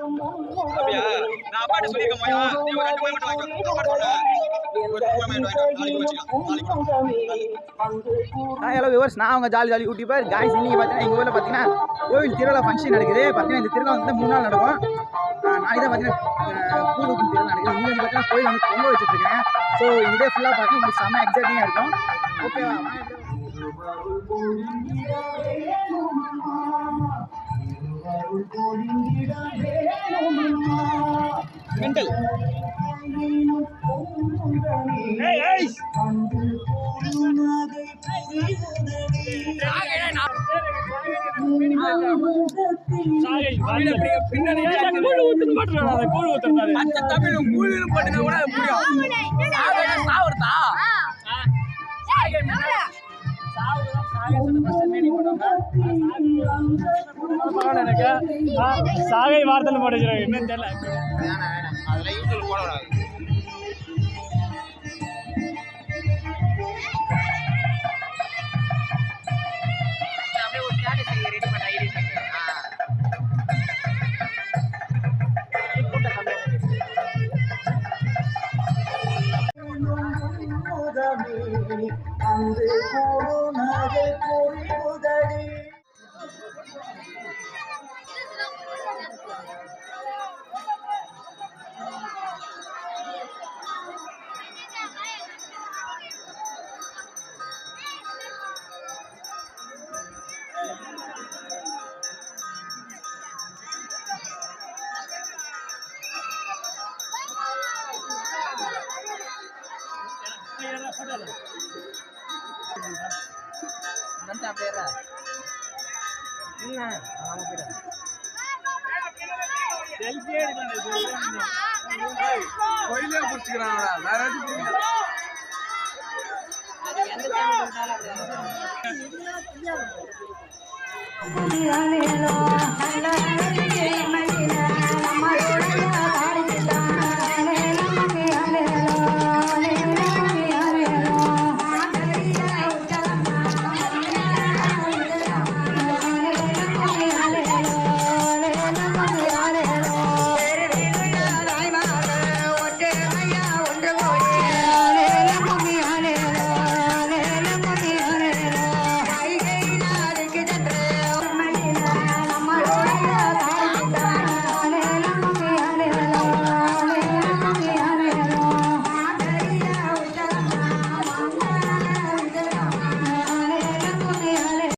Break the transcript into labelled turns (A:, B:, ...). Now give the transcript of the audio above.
A: Hello viewers, நான் அவங்க jolly YouTuber guys. இன்னைக்கு பார்த்தீங்கன்னா எங்கள் ஊரில் பார்த்தீங்கன்னா கோவில் திருவிழா ஃபங்க்ஷன் நடக்குது. பார்த்தீங்கன்னா இந்த திருவிழா வந்து 3 நாள் நடக்கும். நாளைக்கு தான் பார்த்தீங்கன்னா கூடுக்கும் திருவிழா நடக்குது. இங்கே வந்து பார்த்தீங்கன்னா கோயில் வந்து பொங்க வச்சுட்ருக்கேன். ஸோ இதே ஃபுல்லாக பார்த்தீங்கன்னா உங்களுக்கு செம்ம எக்ஸைட்டிங்காக இருக்கும். ஓகேவா? மெண்டல் தமிழும் கூழும் பண்ணினா கூட
B: சாகை வார்த்தை போட்டுக்கிறாங்க. என்னன்னு தெரியல.
A: அதில் யூடியூப் போடக்கூடாது. கோயிலே பிடிச்சிக்கிறான். வேற எதுவும்